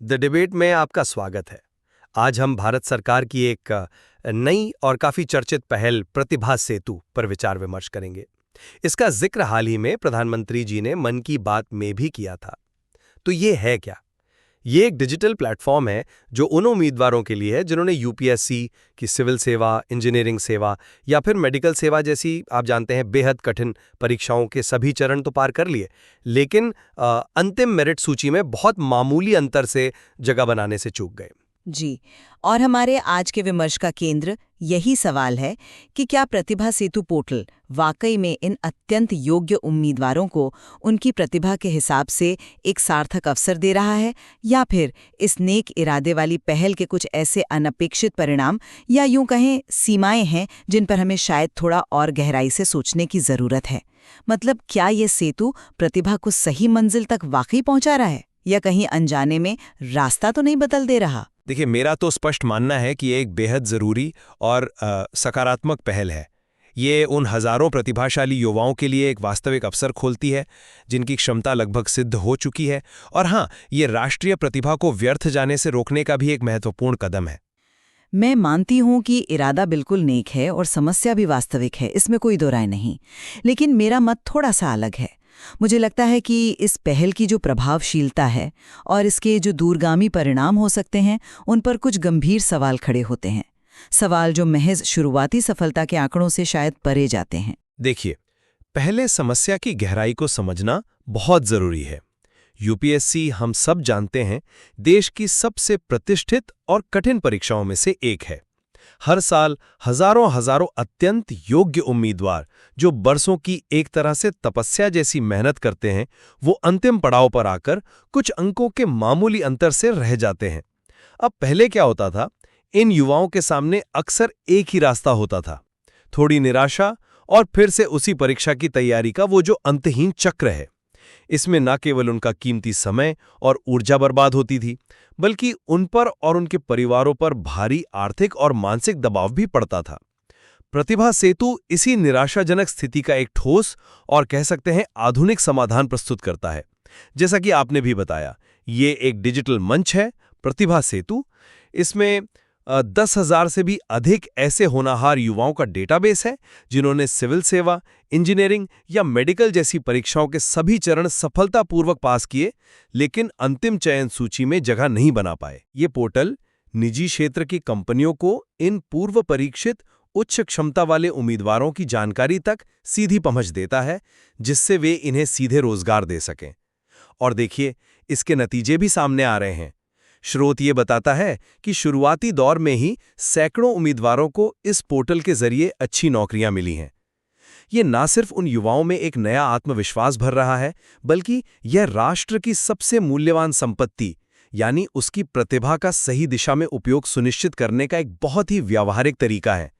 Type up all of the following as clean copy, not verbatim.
The debate में आपका स्वागत है। आज हम भारत सरकार की एक नई और काफी चर्चित पहल प्रतिभा सेतु पर विचार विमर्श करेंगे। इसका जिक्र हाल ही में प्रधानमंत्री जी ने मन की बात में भी किया था। तो ये है क्या? ये एक डिजिटल प्लेटफॉर्म है जो उन उम्मीदवारों के लिए है जिन्होंने यूपीएससी की सिविल सेवा, इंजीनियरिंग सेवा या फिर मेडिकल सेवा जैसी आप जानते हैं बेहद कठिन परीक्षाओं के सभी चरण तो पार कर लिए, लेकिन अंतिम मेरिट सूची में बहुत मामूली अंतर से जगह बनाने से चूक गए। जी। और हमारे आज के विमर्श का केंद्र यही सवाल है कि क्या प्रतिभा सेतु पोर्टल वाकई में इन अत्यंत योग्य उम्मीदवारों को उनकी प्रतिभा के हिसाब से एक सार्थक अवसर दे रहा है, या फिर इस नेक इरादे वाली पहल के कुछ ऐसे अनपेक्षित परिणाम या यूं कहें सीमाएं हैं जिन पर हमें शायद थोड़ा और गहराई से सोचने की जरूरत है। मतलब क्या ये सेतु प्रतिभा को सही मंजिल तक वाकई पहुंचा रहा है, या कहीं अनजाने में रास्ता तो नहीं बदल दे रहा? देखिए, मेरा तो स्पष्ट मानना है कि ये एक बेहद ज़रूरी और सकारात्मक पहल है। ये उन हज़ारों प्रतिभाशाली युवाओं के लिए एक वास्तविक अवसर खोलती है जिनकी क्षमता लगभग सिद्ध हो चुकी है। और हाँ, ये राष्ट्रीय प्रतिभा को व्यर्थ जाने से रोकने का भी एक महत्वपूर्ण कदम है। मैं मानती हूँ कि इरादा बिल्कुल नेक है और समस्या भी वास्तविक है, इसमें कोई दो राय नहीं। लेकिन मेरा मत थोड़ा सा अलग है। मुझे लगता है कि इस पहल की जो प्रभावशीलता है और इसके जो दूरगामी परिणाम हो सकते हैं, उन पर कुछ गंभीर सवाल खड़े होते हैं। सवाल जो महज शुरुआती सफलता के आंकड़ों से शायद परे जाते हैं। देखिए, पहले समस्या की गहराई को समझना बहुत ज़रूरी है। यूपीएससी, हम सब जानते हैं, देश की सबसे प्रतिष्ठित और कठिन परीक्षाओं में से एक है। हर साल हजारों हजारों अत्यंत योग्य उम्मीदवार जो बरसों की एक तरह से तपस्या जैसी मेहनत करते हैं, वो अंतिम पड़ाव पर आकर कुछ अंकों के मामूली अंतर से रह जाते हैं। अब पहले क्या होता था, इन युवाओं के सामने अक्सर एक ही रास्ता होता था, थोड़ी निराशा और फिर से उसी परीक्षा की तैयारी का वो जो अंतहीन चक्र है। इसमें न केवल उनका कीमती समय और ऊर्जा बर्बाद होती थी, बल्कि उन पर और उनके परिवारों पर भारी आर्थिक और मानसिक दबाव भी पड़ता था। प्रतिभा सेतु इसी निराशाजनक स्थिति का एक ठोस और कह सकते हैं आधुनिक समाधान प्रस्तुत करता है। जैसा कि आपने भी बताया, ये एक डिजिटल मंच है, प्रतिभा सेतु। इसमें 10,000 से भी अधिक ऐसे होनहार युवाओं का डेटाबेस है जिन्होंने सिविल सेवा, इंजीनियरिंग या मेडिकल जैसी परीक्षाओं के सभी चरण सफलतापूर्वक पास किए, लेकिन अंतिम चयन सूची में जगह नहीं बना पाए। ये पोर्टल निजी क्षेत्र की कंपनियों को इन पूर्व परीक्षित उच्च क्षमता वाले उम्मीदवारों की जानकारी तक सीधी पहुंच देता है, जिससे वे इन्हें सीधे रोजगार दे सकें। और देखिए, इसके नतीजे भी सामने आ रहे हैं। स्रोत ये बताता है कि शुरुआती दौर में ही सैकड़ों उम्मीदवारों को इस पोर्टल के जरिए अच्छी नौकरियां मिली हैं। ये ना सिर्फ उन युवाओं में एक नया आत्मविश्वास भर रहा है, बल्कि यह राष्ट्र की सबसे मूल्यवान संपत्ति यानी उसकी प्रतिभा का सही दिशा में उपयोग सुनिश्चित करने का एक बहुत ही व्यावहारिक तरीका है।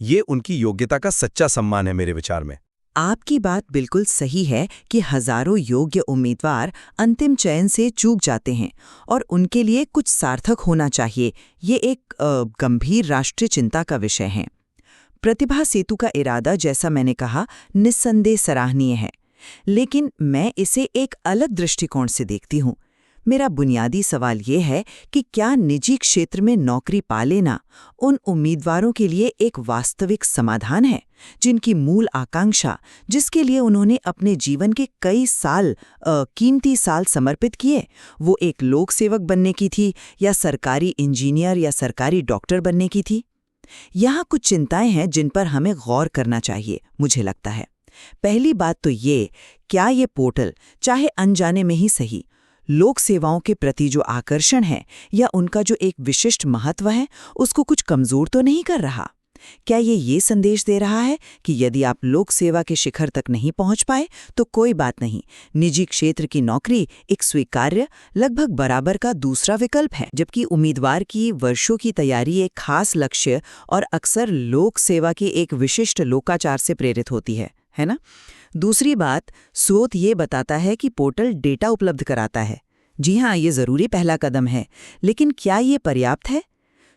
ये उनकी योग्यता का सच्चा सम्मान है मेरे विचार में। आपकी बात बिल्कुल सही है कि हजारों योग्य उम्मीदवार अंतिम चयन से चूक जाते हैं और उनके लिए कुछ सार्थक होना चाहिए। ये एक गंभीर राष्ट्रीय चिंता का विषय है। प्रतिभा सेतु का इरादा, जैसा मैंने कहा, निस्संदेह सराहनीय है, लेकिन मैं इसे एक अलग दृष्टिकोण से देखती हूँ। मेरा बुनियादी सवाल ये है कि क्या निजी क्षेत्र में नौकरी पा लेना उन उम्मीदवारों के लिए एक वास्तविक समाधान है जिनकी मूल आकांक्षा, जिसके लिए उन्होंने अपने जीवन के कई कीमती साल समर्पित किए, वो एक लोक सेवक बनने की थी या सरकारी इंजीनियर या सरकारी डॉक्टर बनने की थी? यहाँ कुछ चिंताएं हैं जिन पर हमें गौर करना चाहिए, मुझे लगता है। पहली बात तो ये, क्या ये पोर्टल, चाहे अनजाने में ही सही, लोक सेवाओं के प्रति जो आकर्षण है या उनका जो एक विशिष्ट महत्व है, उसको कुछ कमजोर तो नहीं कर रहा? क्या ये संदेश दे रहा है कि यदि आप लोक सेवा के शिखर तक नहीं पहुंच पाए तो कोई बात नहीं, निजी क्षेत्र की नौकरी एक स्वीकार्य, लगभग बराबर का दूसरा विकल्प है, जबकि उम्मीदवार की वर्षों की तैयारी एक खास लक्ष्य और अक्सर लोक सेवा की एक विशिष्ट लोकाचार से प्रेरित होती है ना? दूसरी बात, स्रोत ये बताता है कि पोर्टल डेटा उपलब्ध कराता है। जी हाँ, ये जरूरी पहला कदम है, लेकिन क्या ये पर्याप्त है?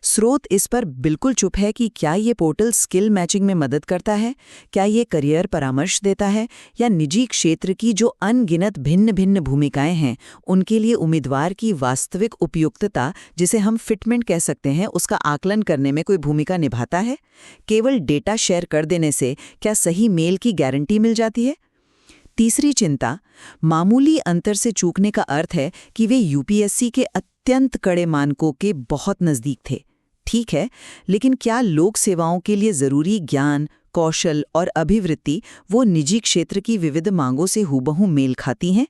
स्रोत इस पर बिल्कुल चुप है कि क्या ये पोर्टल स्किल मैचिंग में मदद करता है, क्या ये करियर परामर्श देता है, या निजी क्षेत्र की जो अनगिनत भिन्न भिन्न भूमिकाएं हैं उनके लिए उम्मीदवार की वास्तविक उपयुक्तता, जिसे हम फिटमेंट कह सकते हैं, उसका आकलन करने में कोई भूमिका निभाता है। केवल डेटा शेयर कर देने से क्या सही मेल की गारंटी मिल जाती है? तीसरी चिंता, मामूली अंतर से चूकने का अर्थ है कि वे यूपीएससी के अत्यंत कड़े मानकों के बहुत नज़दीक थे। ठीक है, लेकिन क्या लोक सेवाओं के लिए ज़रूरी ज्ञान, कौशल और अभिवृत्ति वो निजी क्षेत्र की विविध मांगों से हूबहू मेल खाती हैं?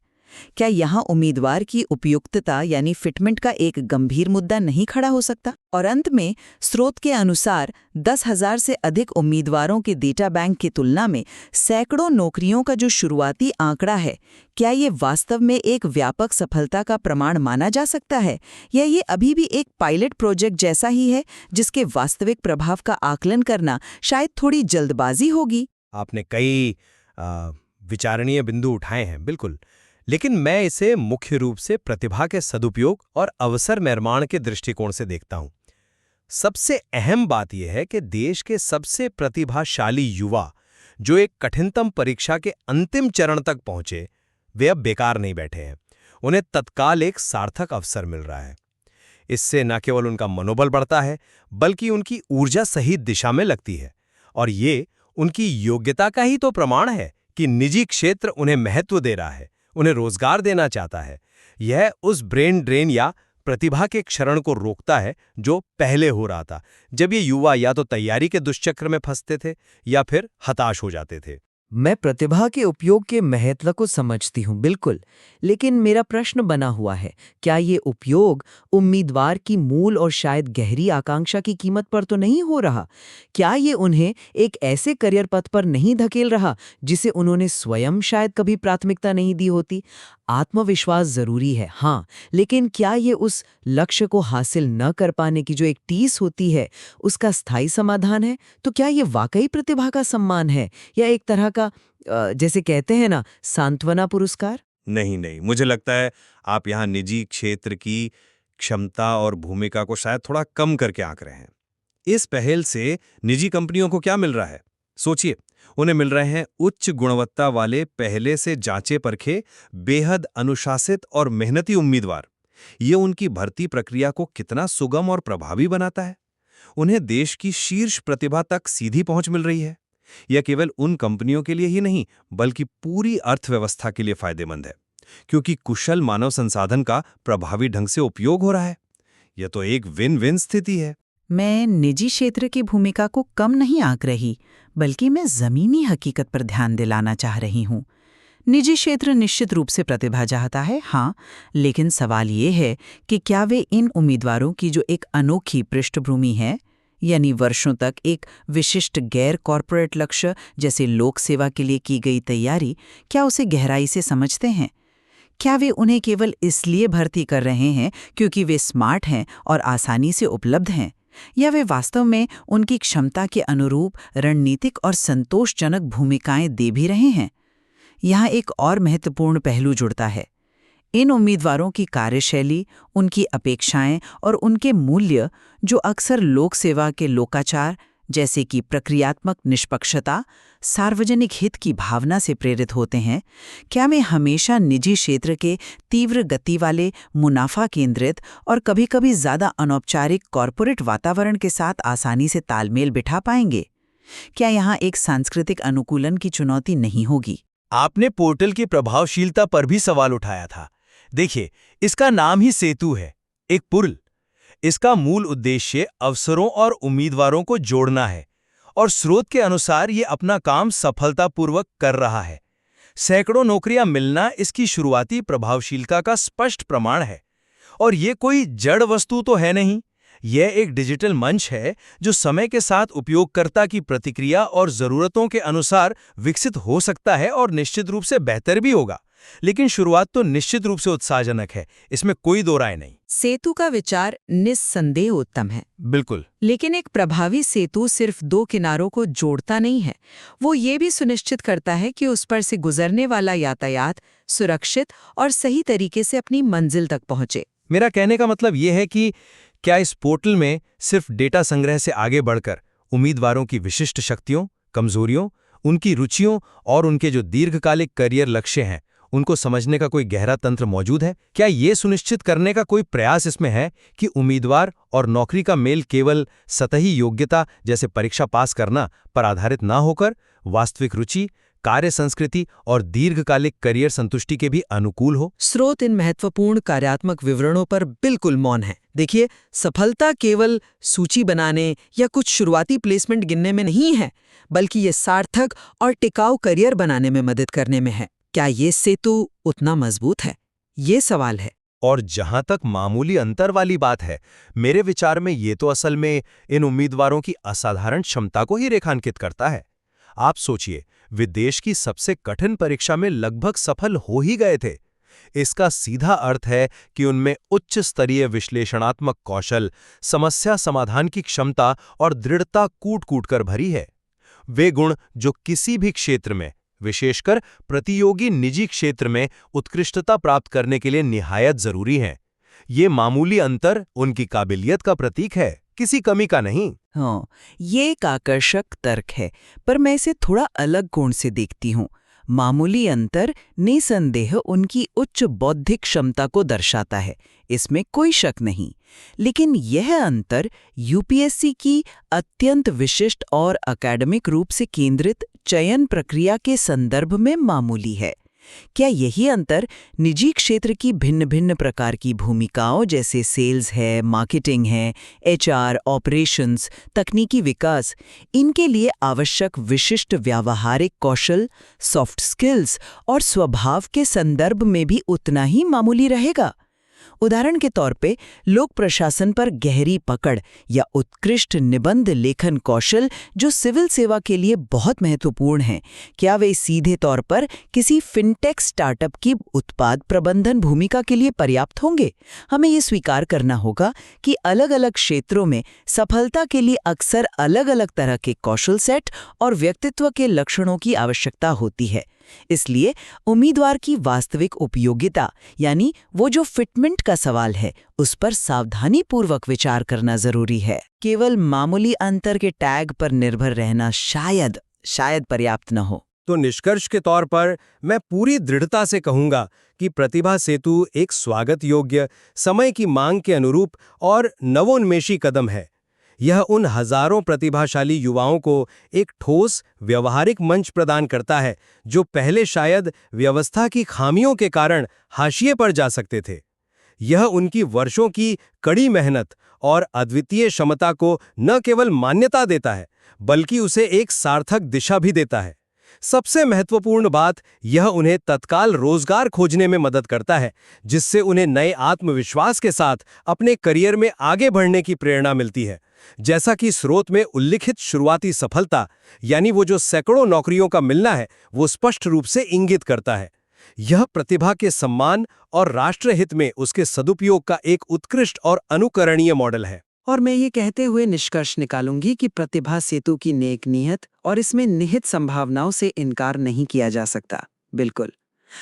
क्या यहाँ उम्मीदवार की उपयुक्तता यानी फिटमेंट का एक गंभीर मुद्दा नहीं खड़ा हो सकता? और अंत में स्रोत के अनुसार 10,000 से अधिक उम्मीदवारों के डेटा बैंक की तुलना में सैकड़ों नौकरियों का जो शुरुआती आंकड़ा है, क्या ये वास्तव में एक व्यापक सफलता का प्रमाण माना जा सकता है, या ये अभी भी एक पायलट प्रोजेक्ट जैसा ही है जिसके वास्तविक प्रभाव का आकलन करना शायद थोड़ी जल्दबाजी होगी? आपने कई विचारणीय बिंदु उठाए हैं, बिल्कुल, लेकिन मैं इसे मुख्य रूप से प्रतिभा के सदुपयोग और अवसर निर्माण के दृष्टिकोण से देखता हूं। सबसे अहम बात यह है कि देश के सबसे प्रतिभाशाली युवा जो एक कठिनतम परीक्षा के अंतिम चरण तक पहुंचे, वे अब बेकार नहीं बैठे हैं। उन्हें तत्काल एक सार्थक अवसर मिल रहा है। इससे न केवल उनका मनोबल बढ़ता है, बल्कि उनकी ऊर्जा सही दिशा में लगती है। और ये उनकी योग्यता का ही तो प्रमाण है कि निजी क्षेत्र उन्हें महत्व दे रहा है, उन्हें रोजगार देना चाहता है। यह उस ब्रेन ड्रेन या प्रतिभा के क्षरण को रोकता है जो पहले हो रहा था, जब ये युवा या तो तैयारी के दुष्चक्र में फंसते थे या फिर हताश हो जाते थे। मैं प्रतिभा के उपयोग के महत्व को समझती हूँ, बिल्कुल, लेकिन मेरा प्रश्न बना हुआ है, क्या ये उपयोग उम्मीदवार की मूल और शायद गहरी आकांक्षा की कीमत पर तो नहीं हो रहा? क्या ये उन्हें एक ऐसे करियर पथ पर नहीं धकेल रहा जिसे उन्होंने स्वयं शायद कभी प्राथमिकता नहीं दी होती? आत्मविश्वास जरूरी है, हाँ, लेकिन क्या ये उस लक्ष्य को हासिल न कर पाने की जो एक टीस होती है, उसका स्थायी समाधान है? तो क्या ये वाकई प्रतिभा का सम्मान है, या एक तरह का जैसे कहते हैं ना, सांत्वना पुरस्कार? नहीं, मुझे लगता है आप यहाँ निजी क्षेत्र की क्षमता और भूमिका को शायद थोड़ा कम करके आंक रहे हैं। इस पहल से निजी कंपनियों को क्या मिल रहा है? सोचिए, उन्हें मिल रहे हैं उच्च गुणवत्ता वाले, पहले से जांचे परखे, बेहद अनुशासित और मेहनती उम्मीदवार। ये उनकी भर्ती प्रक्रिया को कितना सुगम और प्रभावी बनाता है। उन्हें देश की शीर्ष प्रतिभा तक सीधी पहुंच मिल रही है। यह केवल उन कंपनियों के लिए ही नहीं, बल्कि पूरी अर्थव्यवस्था के लिए फायदेमंद है, क्योंकि कुशल मानव संसाधन का प्रभावी ढंग से उपयोग हो रहा है। यह तो एक विन विन स्थिति है। मैं निजी क्षेत्र की भूमिका को कम नहीं आंक रही, बल्कि मैं ज़मीनी हकीकत पर ध्यान दिलाना चाह रही हूँ। निजी क्षेत्र निश्चित रूप से प्रतिभा चाहता है, हाँ, लेकिन सवाल ये है कि क्या वे इन उम्मीदवारों की जो एक अनोखी पृष्ठभूमि है, यानी वर्षों तक एक विशिष्ट गैर कॉरपोरेट लक्ष्य जैसे लोक सेवा के लिए की गई तैयारी, क्या उसे गहराई से समझते हैं? क्या वे उन्हें केवल इसलिए भर्ती कर रहे हैं क्योंकि वे स्मार्ट हैं और आसानी से उपलब्ध हैं, या वे वास्तव में उनकी क्षमता के अनुरूप रणनीतिक और संतोषजनक भूमिकाएं दे भी रहे हैं? यहाँ एक और महत्वपूर्ण पहलू जुड़ता है। इन उम्मीदवारों की कार्यशैली, उनकी अपेक्षाएं और उनके मूल्य, जो अक्सर लोक सेवा के लोकाचार जैसे कि प्रक्रियात्मक निष्पक्षता, सार्वजनिक हित की भावना से प्रेरित होते हैं, क्या वे हमेशा निजी क्षेत्र के तीव्र गति वाले, मुनाफा केंद्रित और कभी-कभी ज़्यादा अनौपचारिक कॉरपोरेट वातावरण के साथ आसानी से तालमेल बिठा पाएंगे? क्या यहाँ एक सांस्कृतिक अनुकूलन की चुनौती नहीं होगी? आपने पोर्टल की प्रभावशीलता पर भी सवाल उठाया था। देखिए, इसका नाम ही सेतु है, एक पुल। इसका मूल उद्देश्य अवसरों और उम्मीदवारों को जोड़ना है, और स्रोत के अनुसार ये अपना काम सफलतापूर्वक कर रहा है। सैकड़ों नौकरियां मिलना इसकी शुरुआती प्रभावशीलता का स्पष्ट प्रमाण है। और ये कोई जड़ वस्तु तो है नहीं, यह एक डिजिटल मंच है जो समय के साथ उपयोगकर्ता की प्रतिक्रिया और ज़रूरतों के अनुसार विकसित हो सकता है और निश्चित रूप से बेहतर भी होगा। लेकिन शुरुआत तो निश्चित रूप से उत्साहजनक है, इसमें कोई दो राय नहीं। सेतु का विचार निस्संदेह उत्तम है, बिल्कुल, लेकिन एक प्रभावी सेतु सिर्फ दो किनारों को जोड़ता नहीं है, वो ये भी सुनिश्चित करता है कि उस पर से गुजरने वाला यातायात सुरक्षित और सही तरीके से अपनी मंजिल तक पहुंचे। मेरा कहने का मतलब यह है कि क्या इस पोर्टल में सिर्फ डेटा संग्रह से आगे बढ़कर उम्मीदवारों की विशिष्ट शक्तियों, कमजोरियों, उनकी रुचियों और उनके जो दीर्घकालिक करियर लक्ष्य हैं, उनको समझने का कोई गहरा तंत्र मौजूद है? क्या ये सुनिश्चित करने का कोई प्रयास इसमें है कि उम्मीदवार और नौकरी का मेल केवल सतही योग्यता जैसे परीक्षा पास करना पर आधारित ना होकर वास्तविक रुचि, कार्य संस्कृति और दीर्घकालिक करियर संतुष्टि के भी अनुकूल हो? स्रोत इन महत्वपूर्ण कार्यात्मक विवरणों पर बिल्कुल मौन है। देखिए, सफलता केवल सूची बनाने या कुछ शुरुआती प्लेसमेंट गिनने में नहीं है, बल्कि ये सार्थक और टिकाऊ करियर बनाने में मदद करने में है। क्या ये सेतु उतना मजबूत है? ये सवाल है। और जहां तक मामूली अंतर वाली बात है, मेरे विचार में ये तो असल में इन उम्मीदवारों की असाधारण क्षमता को ही रेखांकित करता है। आप सोचिए, वे देश की सबसे कठिन परीक्षा में लगभग सफल हो ही गए थे। इसका सीधा अर्थ है कि उनमें उच्च स्तरीय विश्लेषणात्मक कौशल, समस्या समाधान की क्षमता और दृढ़ता कूट-कूट कर भरी है। वे गुण जो किसी भी क्षेत्र में, विशेषकर प्रतियोगी निजी क्षेत्र में उत्कृष्टता प्राप्त करने के लिए निहायत जरूरी हैं। ये मामूली अंतर उनकी काबिलियत का प्रतीक है, किसी कमी का नहीं। हाँ, ये एक आकर्षक तर्क है, पर मैं इसे थोड़ा अलग कोण से देखती हूँ। मामूली अंतर निसंदेह उनकी उच्च बौद्धिक क्षमता को दर्शाता है, इसमें कोई शक नहीं। लेकिन यह अंतर यूपीएससी की अत्यंत विशिष्ट और अकादमिक रूप से केंद्रित चयन प्रक्रिया के संदर्भ में मामूली है। क्या यही अंतर निजी क्षेत्र की भिन्न भिन्न प्रकार की भूमिकाओं जैसे सेल्स है, मार्केटिंग है, एचआर, ऑपरेशंस, तकनीकी विकास, इनके लिए आवश्यक विशिष्ट व्यावहारिक कौशल, सॉफ्ट स्किल्स और स्वभाव के संदर्भ में भी उतना ही मामूली रहेगा? उदाहरण के तौर पे लोक प्रशासन पर गहरी पकड़ या उत्कृष्ट निबंध लेखन कौशल जो सिविल सेवा के लिए बहुत महत्वपूर्ण हैं, क्या वे सीधे तौर पर किसी फिनटेक स्टार्टअप की उत्पाद प्रबंधन भूमिका के लिए पर्याप्त होंगे? हमें ये स्वीकार करना होगा कि अलग-अलग क्षेत्रों में सफलता के लिए अक्सर अलग-अलग तरह के कौशल सेट और व्यक्तित्व के लक्षणों की आवश्यकता होती है। इसलिए उम्मीदवार की वास्तविक उपयोगिता यानी वो जो फिटमेंट का सवाल है, उस पर सावधानीपूर्वक विचार करना जरूरी है। केवल मामूली अंतर के टैग पर निर्भर रहना शायद पर्याप्त न हो। तो निष्कर्ष के तौर पर मैं पूरी दृढ़ता से कहूंगा कि प्रतिभा सेतु एक स्वागत योग्य, समय की मांग के अनुरूप और नवोन्मेषी कदम है। यह उन हजारों प्रतिभाशाली युवाओं को एक ठोस, व्यवहारिक मंच प्रदान करता है जो पहले शायद व्यवस्था की खामियों के कारण हाशिए पर जा सकते थे। यह उनकी वर्षों की कड़ी मेहनत और अद्वितीय क्षमता को न केवल मान्यता देता है, बल्कि उसे एक सार्थक दिशा भी देता है। सबसे महत्वपूर्ण बात, यह उन्हें तत्काल रोजगार खोजने में मदद करता है, जिससे उन्हें नए आत्मविश्वास के साथ अपने करियर में आगे बढ़ने की प्रेरणा मिलती है। जैसा कि स्रोत में उल्लिखित शुरुआती सफलता, यानी वो जो सैकड़ों नौकरियों का मिलना है, वो स्पष्ट रूप से इंगित करता है। यह प्रतिभा के सम्मान और राष्ट्रहित में उसके सदुपयोग का एक उत्कृष्ट और अनुकरणीय मॉडल है। और मैं ये कहते हुए निष्कर्ष निकालूंगी कि प्रतिभा सेतु की नेक नीयत और इसमें निहित संभावनाओं से इनकार नहीं किया जा सकता, बिल्कुल।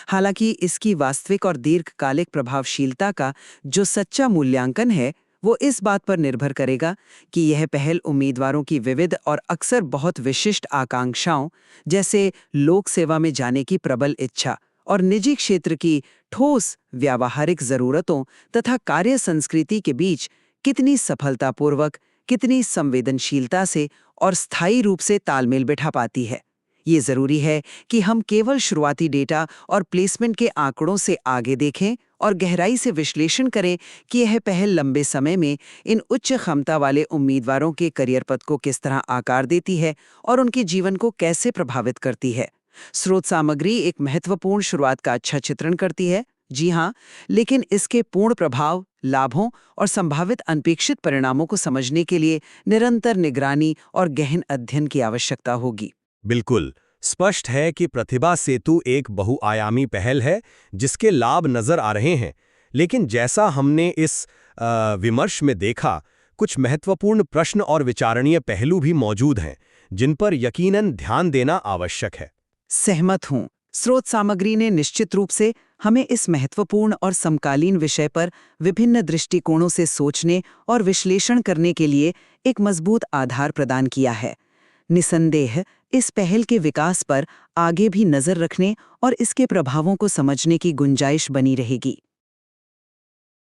हालांकि इसकी वास्तविक और दीर्घकालिक प्रभावशीलता का जो सच्चा मूल्यांकन है, वो इस बात पर निर्भर करेगा कि यह पहल उम्मीदवारों की विविध और अक्सर बहुत विशिष्ट आकांक्षाओं, जैसे लोक सेवा में जाने की प्रबल इच्छा और निजी क्षेत्र की ठोस व्यावहारिक जरूरतों तथा कार्य संस्कृति के बीच कितनी सफलतापूर्वक, कितनी संवेदनशीलता से और स्थायी रूप से तालमेल बिठा पाती है। ये जरूरी है कि हम केवल शुरुआती डेटा और प्लेसमेंट के आंकड़ों से आगे देखें और गहराई से विश्लेषण करें कि यह पहल लंबे समय में इन उच्च क्षमता वाले उम्मीदवारों के करियर पथ को किस तरह आकार देती है और उनके जीवन को कैसे प्रभावित करती है। स्रोत सामग्री एक महत्वपूर्ण शुरुआत का अच्छा चित्रण करती है, जी हाँ, लेकिन इसके पूर्ण प्रभाव, लाभों और संभावित अनपेक्षित परिणामों को समझने के लिए निरंतर निगरानी और गहन अध्ययन की आवश्यकता होगी। बिल्कुल स्पष्ट है कि प्रतिभा सेतु एक बहुआयामी पहल है जिसके लाभ नजर आ रहे हैं, लेकिन जैसा हमने इस विमर्श में देखा, कुछ महत्वपूर्ण प्रश्न और विचारणीय पहलू भी मौजूद हैं जिन पर यकीनन ध्यान देना आवश्यक है। सहमत हूँ। स्रोत सामग्री ने निश्चित रूप से हमें इस महत्वपूर्ण और समकालीन विषय पर विभिन्न दृष्टिकोणों से सोचने और विश्लेषण करने के लिए एक मजबूत आधार प्रदान किया है। निसंदेह इस पहल के विकास पर आगे भी नज़र रखने और इसके प्रभावों को समझने की गुंजाइश बनी रहेगी।